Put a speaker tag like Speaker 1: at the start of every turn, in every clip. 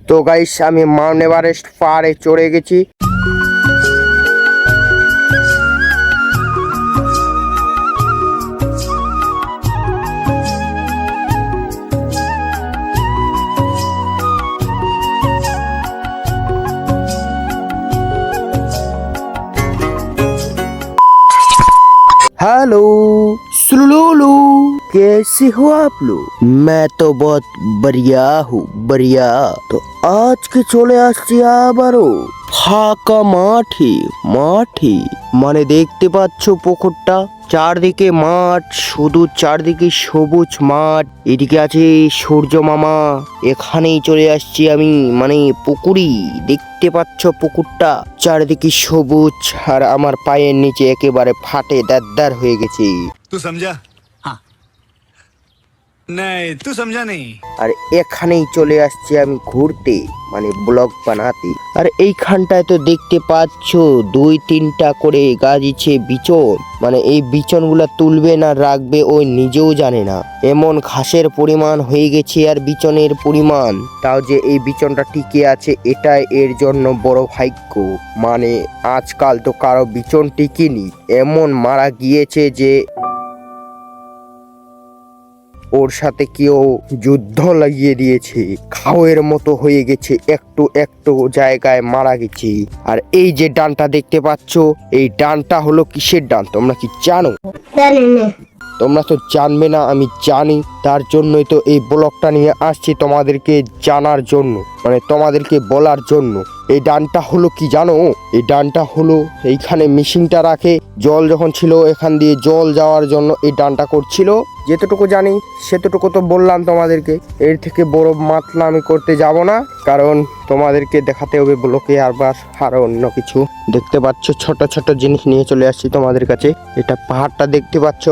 Speaker 1: তো গাইস আমি Mount Everest পাহাড়ে চড়ে গেছি। हेलो सुलूलू, कैसे हो आप लोग? मैं तो बहुत बढ़िया हूँ, बढ़िया। तो आज के চলে আসছি আবারও ফাঁকা মাঠে মানে দেখতে পাচ্ছ পুকুরটা, চারদিকে মাঠ, শুধু চারদিকে সবুজ মাঠ। এদিকে আছে সূর্য মামা, এখানেই চলে আসছি আমি, মানে পুকুরি। দেখতে পাচ্ছ পুকুরটা, চারদিকে সবুজ, আর আমার পায়ের নিচে একেবারে ফাটে দাঁড় হয়ে গেছে।
Speaker 2: तू समझा? हाँ नहीं तू समझा नहीं।
Speaker 1: আর এখানেই চলে আসছি আমি ঘুরতে, মানে ব্লগ বানাতে। আর এইখানটায় তো দেখতে পাচ্ছ 2-3টা করে গাছ বিচন, মানে এই বিচনগুলা তুলবে না রাখবে ওই নিজেও জানে না, এমন ঘাসের পরিমাণ হয়ে গেছে আর বিচনের পরিমাণ। তাও যে এই বিচনটা টিকে আছে এটাই এর জন্য বড় ভাগ্য। মানে আজকাল তো কারো বিচন টিকেনি, এমন মারা গিয়েছে যে ওর সাথে কেউ যুদ্ধ লাগিয়ে দিয়েছে, খাওয়ের মতো হয়ে গেছে, একটু একটু জায়গায় মারা গেছে। আর এই যে ডানটা দেখতে পাচ্ছ, এই ডানটা হলো কিসের ডান তোমরা কি জানো? তোমরা তো জানবে না, আমি জানি, তার জন্যই তো এই ব্লগটা নিয়ে আসছি তোমাদেরকে জানার জন্য, মানে তোমাদেরকে বলার জন্য। এই ডানটা হলো কি জানো? এই ডানটা হলো এইখানে মেশিনটা রাখে, জল যখন ছিল এখান দিয়ে জল যাওয়ার জন্য এই ডানটা করছিল। যেতটুকু জানি সেতটুকু তো বললাম তোমাদেরকে, এর থেকে বড় মাতলা আমি করতে যাব না, কারণ তোমাদেরকে দেখাতে হবে ব্লকে আর অন্য কিছু। দেখতে পাচ্ছ ছোট ছোট জিনিস নিয়ে চলে আসছি তোমাদের কাছে। এটা পাহাড়টা দেখতে পাচ্ছ,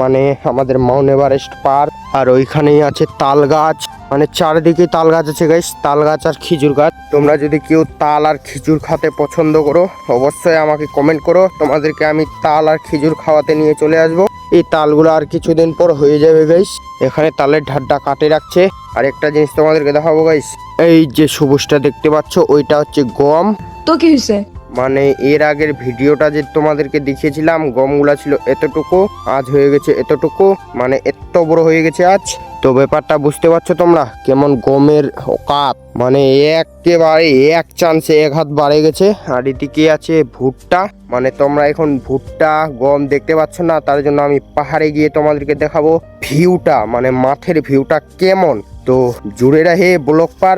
Speaker 1: মানে আমাদের মাউন্ট এভারেস্ট পাহাড়। আর ওইখানেই আছে তাল গাছ, মানে চারিদিকে তাল গাছ আছে গাইস, তাল গাছ আর খেজুর গাছ। তোমরা যদি কেউ তাল আর খেজুর খেতে পছন্দ করো অবশ্যই আমাকে কমেন্ট করো, তোমাদেরকে আমি তাল আর খেজুর খাওয়াতে নিয়ে চলে আসবো। এই তালগুলো আর কিছুদিন পর হয়ে যাবে গাইস। এখানে তালের ঢাড্ডা কাটে রাখছে। আর একটা জিনিস তোমাদেরকে দেখাবো গাইস, এই যে সবুজটা দেখতে পাচ্ছ ওইটা হচ্ছে গম।
Speaker 3: তো কি হয়েছে?
Speaker 1: মানে এর আগের ভিডিওটা যে তোমাদেরকে দেখিয়েছিলাম গমগুলা ছিল এতটুকু, আজ হয়ে গেছে এতটুকু, মানে এত বড় হয়ে গেছে আজ। তো ব্যাপারটা বুঝতে পারছো তোমরা কেমন গমের অকাত, মানে একেবারে এক চান্সে 1 হাত বাড়ে গেছে। আর এদিকে আছে ভুট্টা, মানে তোমরা এখন ভুট্টা গম দেখতে পাচ্ছ না, তার জন্য আমি পাহাড়ে গিয়ে তোমাদেরকে দেখাবো ভিউটা, মানে মাঠের ভিউটা কেমন। তো জুড়ে রাহে ব্লক পার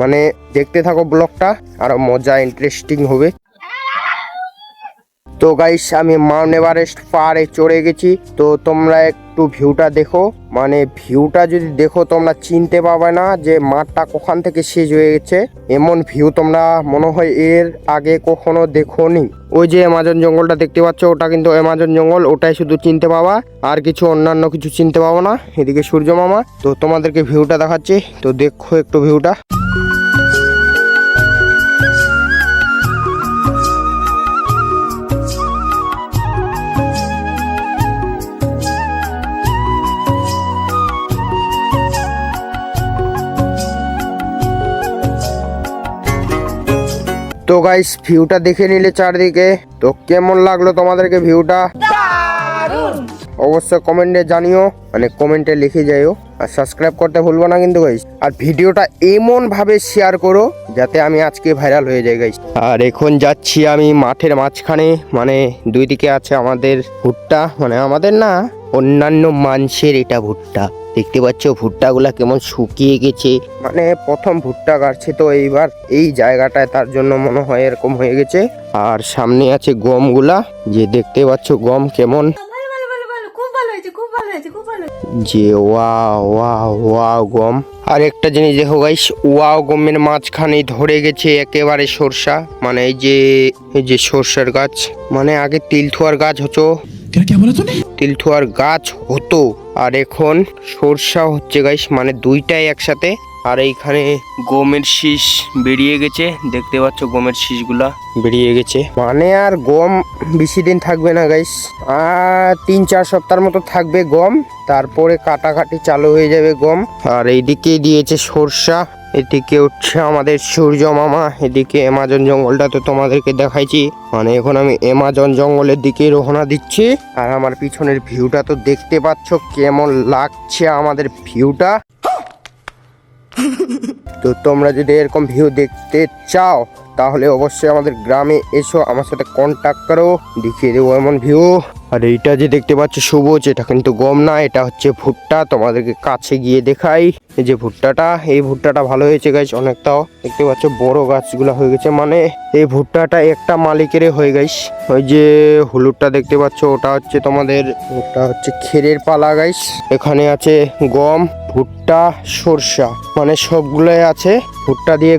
Speaker 1: মানে দেখতে থাকো ব্লগটা, আরো মজা ইন্টারেস্টিং হবে। তো গাইস আমি মাউন্ট এভারেস্ট পাহাড়ে চড়ে গেছি, তো তোমরা একটু ভিউটা দেখো, মানে ভিউটা যদি দেখো তোমরা চিনতে পাবে না যে মাঠটা কোখান থেকে শেষ হয়ে গেছে। এমন ভিউ তোমরা মনে হয় এর আগে কখনো দেখোনি। ওই যে অ্যামাজন জঙ্গলটা দেখতে পাচ্ছ, ওটা কিন্তু অ্যামাজন জঙ্গল, ওটাই শুধু চিনতে পাবা, আর কিছু অন্যান্য কিছু চিনতে পাবো না। এদিকে সূর্য মামা, তো তোমাদেরকে ভিউটা দেখাচ্ছি, তো দেখো একটু ভিউটা। তো গাইস ভিউটা দেখে নিলে চারদিকে, তো কেমন লাগলো তোমাদেরকে ভিউটা অবশ্যই কমেন্টে জানিও, মানে কমেন্টে লিখে যাইও। আর সাবস্ক্রাইব করতে ভুলবো না কিন্তু গাইস। আর ভিডিওটা এমন ভাবে শেয়ার করো যাতে আমি আজকে ভাইরাল হয়ে যাই গাইস। আর এখন যাচ্ছি আমি মাঠের মাঝখানে, মানে দুই দিকে আছে আমাদের ভুট্টা, মানে আমাদের না অন্যান্য মানুষের এটা ভুট্টা। দেখতে পাচ্ছ ভুট্টাগুলা কেমন শুকিয়ে গেছে, মানে প্রথম ভুট্টা কাটছে তো এইবার এই জায়গাটায়, তার জন্য মনে হয় এরকম হয়ে গেছে। আর সামনে আছে গমগুলা, যে দেখতে পাচ্ছ গম কেমন, যে ওয়াও গম। আর একটা জিনিস দেখো গাইস, ওয়াও গমের মাঝখানে ধরে গেছে একেবারে সরষা, মানে এই যে সরষার গাছ, মানে আগে তিলথুয়ার গাছ হতো, তিলথুয়ার গাছ হতো, আর এখন সরষা হচ্ছে গাইস, মানে দুইটাই একসাথে। আর এইখানে গমের শীষ বেরিয়ে গেছে, দেখতে পাচ্ছ গমের শীষগুলা বেরিয়ে গেছে। মানে আর গম বেশি দিন থাকবে না গাইস, আর 3-4 সপ্তাহের মতো থাকবে গম, তারপরে কাটাকাটি চালু হয়ে যাবে গম। আর এইদিকে দিয়েছে সরষা, এদিকে উঠছে আমাদের সূর্য মামা, এদিকে অ্যামাজন জঙ্গলটা তো তোমাদেরকে দেখাইছি। মানে এখন আমি অ্যামাজন জঙ্গলের দিকে রওনা দিচ্ছি। আর আমার পিছনের ভিউটা তো দেখতে পাচ্ছ কেমন লাগছে আমাদের ভিউটা। তো তোমরা যদি এরকম ভিউ দেখতে চাও তাহলে অবশ্যই আমাদের গ্রামে এসো, আমার সাথে কন্ট্যাক্ট করো, দেখিয়ে দেবো এমন ভিউ। আর এইটা যে দেখতে পাচ্ছ সবুজ, এটা কিন্তু গম না, এটা হচ্ছে ভুট্টা। তোমাদেরকে কাছে গিয়ে দেখাই, এই যে ভুট্টাটা, এই ভুট্টাটা ভালো হয়েছে গাইস অনেকটাও, দেখতে পাচ্ছ বড় গাছগুলো হয়ে গেছে। মানে এই ভুট্টাটা একটা মালিকেরই হয়ে গাইস। ওই যে হলুদটা দেখতে পাচ্ছ ওটা হচ্ছে তোমাদের, ওটা হচ্ছে খেরের পালা গাইস। এখানে আছে গম, ভুট্টা, সরষা, মানে সবগুলোই আছে। ভুট্টা দিয়ে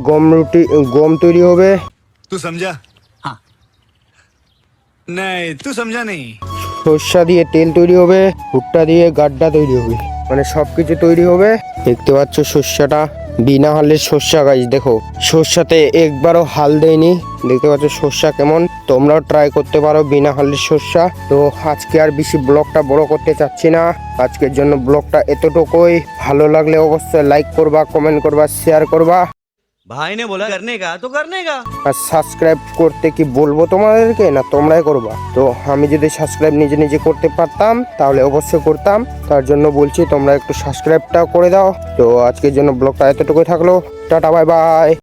Speaker 1: গম তৈরি হবে,
Speaker 2: तू समझा? हाँ। नहीं, तू समझा नहीं।
Speaker 1: সরষা দিয়ে তেল তৈরি হবে, ভুট্টা দিয়ে গাড্ডা তৈরি হবে, মানে সবকিছু তৈরি হবে। দেখতে পাচ্ছ সর্ষাটা বিনা হালের সর্ষা গাছ, দেখো সর্ষাতে একবারও হাল দেয়নি। দেখতে পাচ্ছ সর্ষা কেমন, তোমরাও ট্রাই করতে পারো বিনা হালের সর্ষা। তো আজকে আর বেশি ব্লগটা বড় করতে চাচ্ছি না, আজকের জন্য ব্লগটা এতটুকুই। ভালো লাগলে অবশ্যই লাইক করবা, কমেন্ট করবা, শেয়ার করবা।
Speaker 3: भाई ने बोला करने का तो करने का।
Speaker 1: আর সাবস্ক্রাইব করতে কি বলবো তোমাদেরকে, না তোমরাই করবা? তো আমি যদি সাবস্ক্রাইব নিজে নিজে করতে পারতাম তাহলে অবশ্যই করতাম, তার জন্য বলছি তোমরা একটু সাবস্ক্রাইবটা করে দাও। তো আজকের জন্য ব্লগটা এতটুকুই থাকলো, টাটা বাই বাই।